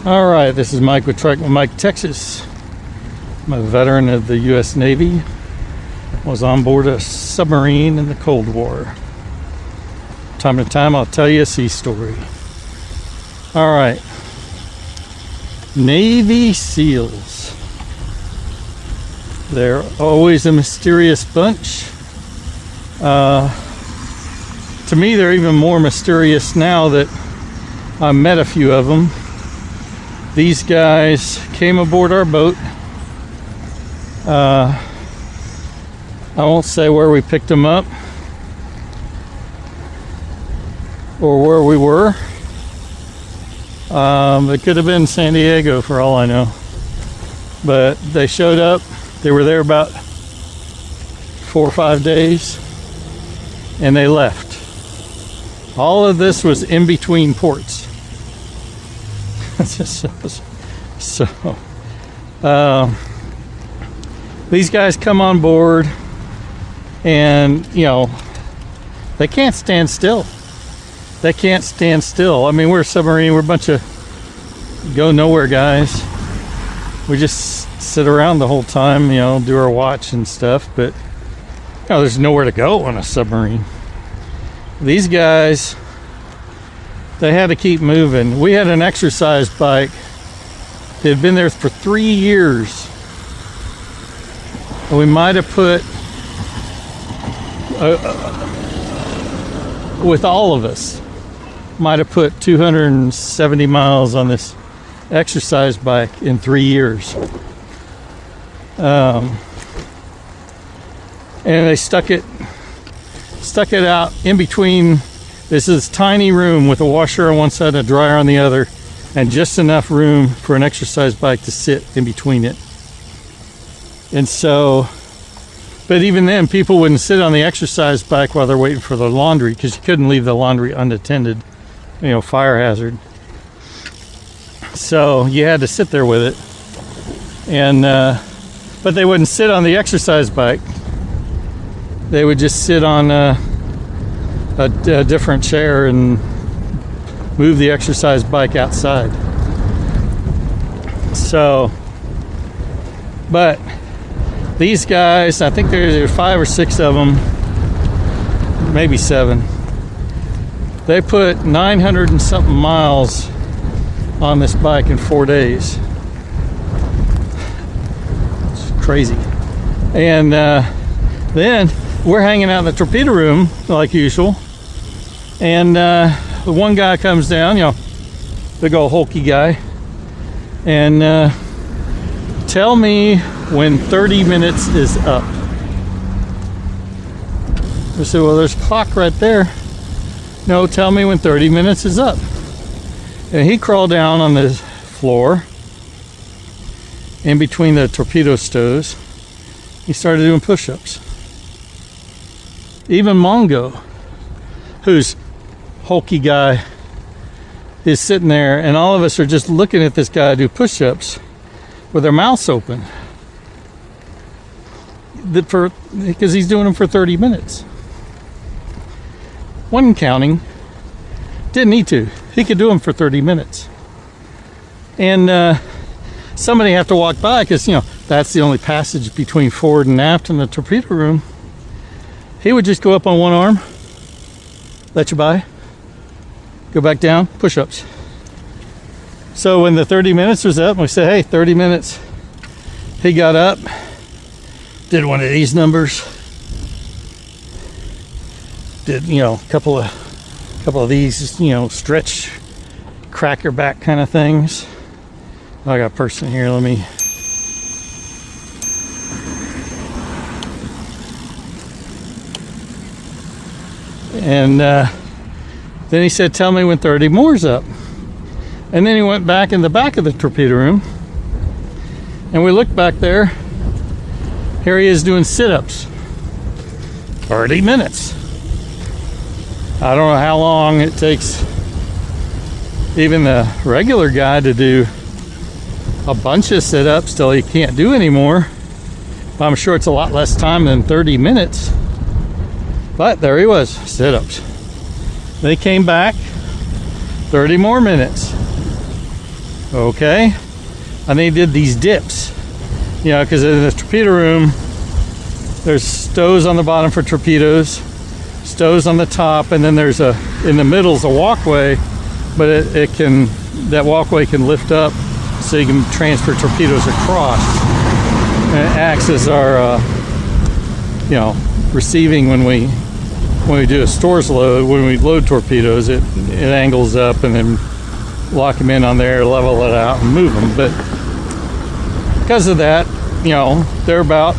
All right, this is Mike with Trike with Mike, Texas. I'm a veteran of the U.S. Navy. Was on board a submarine in the Cold War. Time to time, I'll tell you a sea story. All right, Navy SEALs. They're always a mysterious bunch. To me, they're even more mysterious now that I met a few of them. These guys came aboard our boat. I won't say where we picked them up or where we were. It could have been San Diego for all I know. But they showed up. They were there about 4 or 5 days and they left. All of this was in between ports. These guys come on board and, you know, they can't stand still. They can't stand still. I mean, we're a submarine. We're a bunch of go nowhere guys. We just sit around the whole time, you know, do our watch and stuff. But, you know, there's nowhere to go on a submarine. These guys, they had to keep moving. We had an exercise bike. It had been there for 3 years. And we might have put, with all of us, might have put 270 miles on this exercise bike in 3 years. And they stuck it out in between. This is a tiny room with a washer on one side and a dryer on the other, and just enough room for an exercise bike to sit in between it. And so, but even then, people wouldn't sit on the exercise bike while they're waiting for the laundry, because you couldn't leave the laundry unattended, you know, fire hazard. So you had to sit there with it. And but they wouldn't sit on the exercise bike. They would just sit on a different chair and move the exercise bike outside. So, but these guys, I think there's 5 or 6 of them, maybe 7. They put 900 and something miles on this bike in 4 days. It's crazy. And then we're hanging out in the torpedo room like usual. And the one guy comes down, you know, big old hulky guy, and tell me when 30 minutes is up. I said, well, there's a clock right there. No, tell me when 30 minutes is up. And he crawled down on the floor in between the torpedo stoves. He started doing push-ups. Even Mongo, who's hulky guy, is sitting there, and all of us are just looking at this guy do push-ups with their mouths open, because he's doing them for 30 minutes. Wasn't counting. Didn't need to. He could do them for 30 minutes. And somebody have to walk by, because, you know, that's the only passage between forward and aft in the torpedo room. He would just go up on one arm, let you by, go back down, push-ups. So when the 30 minutes was up, we said, hey, 30 minutes. He got up, did one of these numbers, did, you know, a couple of these, you know, stretch, crack your back kind of things. I got a person here, let me. And then he said, tell me when 30 more's up. And then he went back in the back of the torpedo room, and we looked back there. Here he is doing sit-ups. 30 minutes. I don't know how long it takes even the regular guy to do a bunch of sit-ups till he can't do anymore. But I'm sure it's a lot less time than 30 minutes. But there he was, sit-ups. They came back, 30 more minutes. Okay, and they did these dips, you know, because in the torpedo room there's stows on the bottom for torpedoes, stows on the top, and then there's in the middle is a walkway, but that walkway can lift up so you can transfer torpedoes across, and it acts as our you know, receiving when we do a stores load. When we load torpedoes, it angles up and then lock them in on there, level it out, and move them. But because of that, you know, they're about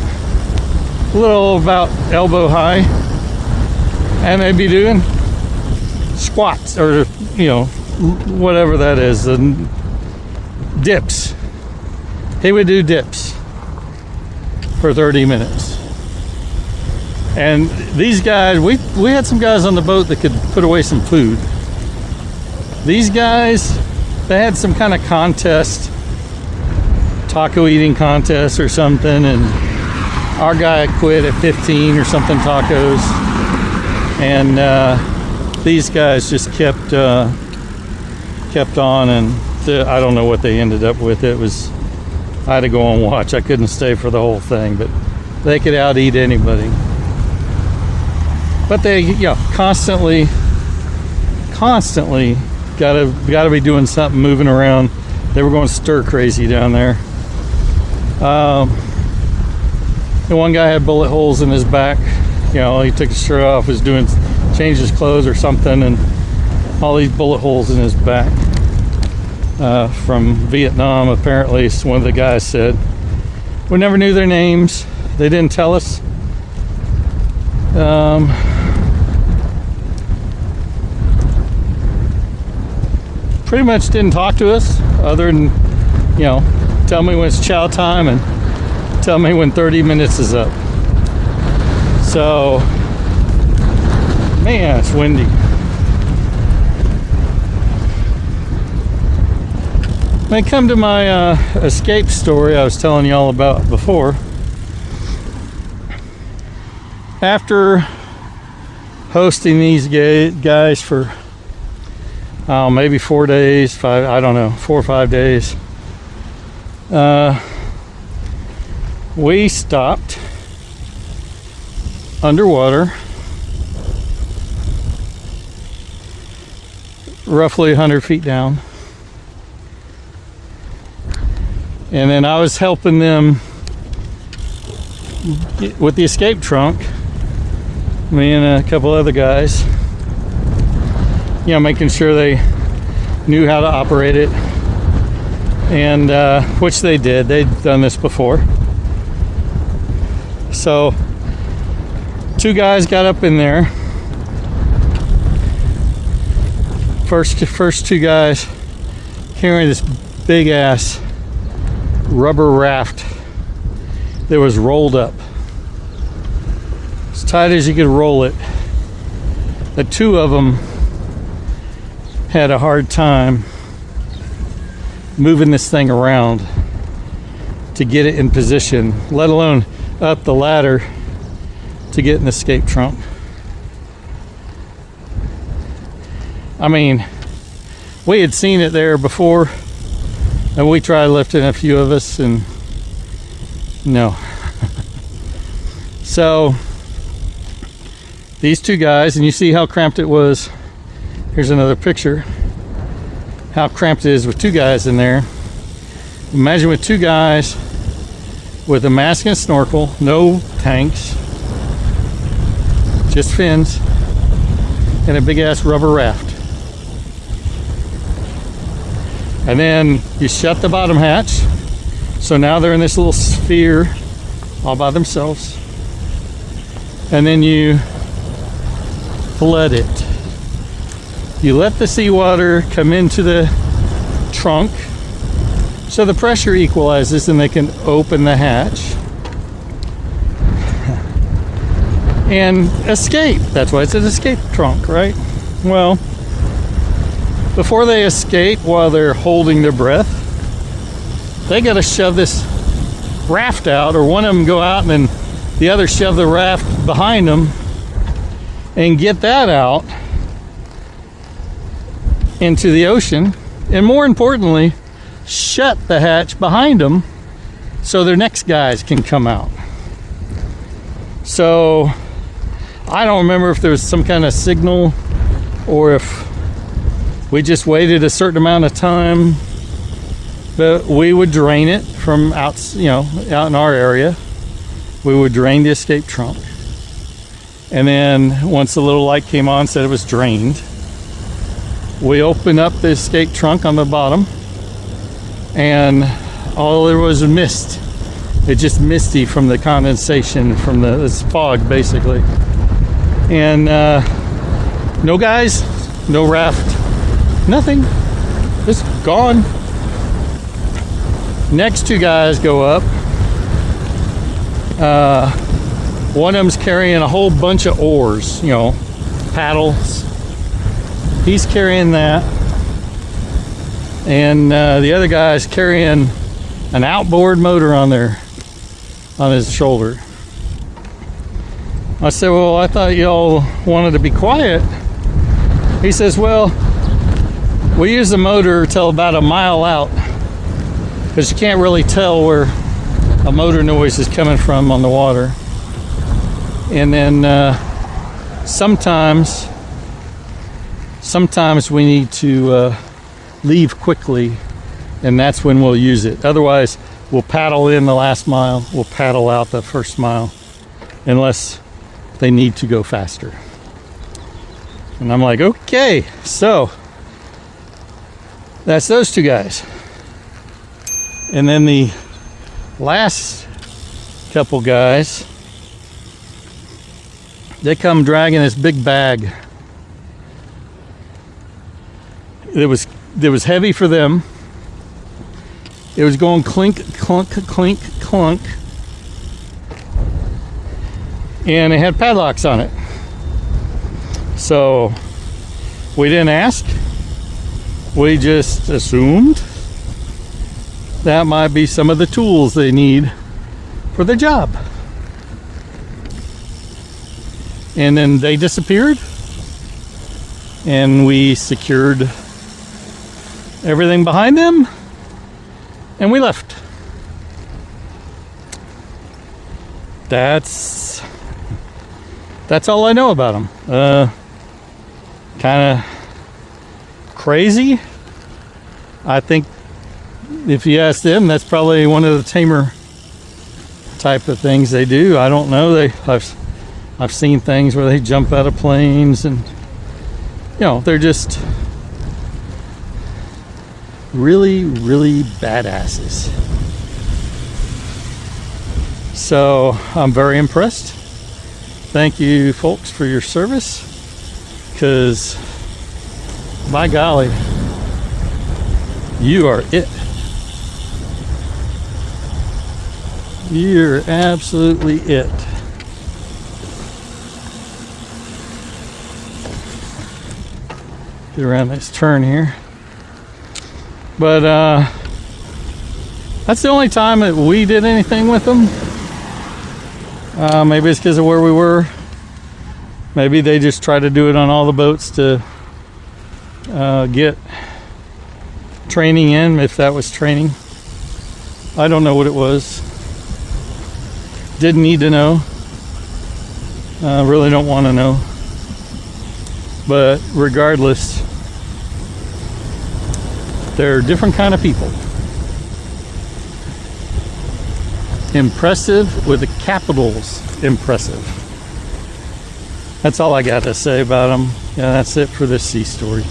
elbow high, and they'd be doing squats, or, you know, whatever that is, and dips. They would do dips for 30 minutes. And these guys, we had some guys on the boat that could put away some food. These guys, they had some kind of contest, taco eating contest or something, and our guy quit at 15 or something tacos, and these guys just kept on, and I don't know what they ended up with. I had to go and watch. I couldn't stay for the whole thing, but they could out eat anybody. But they, you know, constantly gotta be doing something, moving around. They were going stir crazy down there. The one guy had bullet holes in his back. You know, he took his shirt off, was changed his clothes or something, and all these bullet holes in his back from Vietnam. Apparently, one of the guys said. We never knew their names. They didn't tell us. Pretty much didn't talk to us, other than, you know, tell me when it's chow time and tell me when 30 minutes is up. So, man, it's windy. When I come to my escape story I was telling y'all about before, after hosting these guys for maybe 4 days, 4 or 5 days, we stopped underwater roughly 100 feet down, and then I was helping them with the escape trunk, me and a couple other guys, you know, making sure they knew how to operate it, and which they did. They'd done this before. So 2 guys got up in there. First 2 guys carrying this big ass rubber raft that was rolled up as tight as you could roll it. The 2 of them had a hard time moving this thing around to get it in position, let alone up the ladder to get in the escape trunk. I mean, we had seen it there before, and we tried lifting a few of us, and no. So these 2 guys, and you see how cramped it was. Here's another picture, how cramped it is with 2 guys in there. Imagine with 2 guys with a mask and a snorkel, no tanks, just fins, and a big ass rubber raft. And then you shut the bottom hatch, so now they're in this little sphere all by themselves, and then you flood it. You let the seawater come into the trunk so the pressure equalizes, and they can open the hatch and escape. That's why it's an escape trunk, right? Well, before they escape, while they're holding their breath, they got to shove this raft out, or one of them go out and then the other shove the raft behind them and get that out into the ocean. And more importantly, shut the hatch behind them so their next guys can come out. So I don't remember if there was some kind of signal or if we just waited a certain amount of time, but we would drain it from out, out in our area. We would drain the escape trunk. And then once the little light came on, said it was drained, we opened up the escape trunk on the bottom, and all there was mist. It just misty from the condensation from this fog, basically. And no guys, no raft, nothing, just gone. Next two guys go up. One of them's carrying a whole bunch of oars, paddles. He's carrying that. And the other guy's carrying an outboard motor on his shoulder. I said, well, I thought y'all wanted to be quiet. He says, well, we use the motor till about a mile out, because you can't really tell where a motor noise is coming from on the water. And then sometimes we need to leave quickly, and that's when we'll use it. Otherwise, we'll paddle in the last mile, we'll paddle out the first mile, unless they need to go faster. And I'm like, okay, so that's those two guys. And then the last couple guys, they come dragging this big bag. It was heavy for them. It was going clink, clunk, clink, clunk. And it had padlocks on it. So we didn't ask. We just assumed that might be some of the tools they need for the job. And then they disappeared, and we secured everything behind them, and we left. That's all I know about them. Kind of crazy. I think if you ask them, that's probably one of the tamer type of things they do. I don't know. I've seen things where they jump out of planes, and they're just really, really badasses. So I'm very impressed. Thank you, folks, for your service, because by golly, you are it. You're absolutely it. Get around this turn here. But that's the only time that we did anything with them. Maybe it's because of where we were. Maybe they just try to do it on all the boats to get training in, if that was training. I don't know what it was. Didn't need to know. Really don't want to know. But regardless, they're different kind of people. Impressive with the capitals, impressive. That's all I got to say about them. Yeah, that's it for this sea story.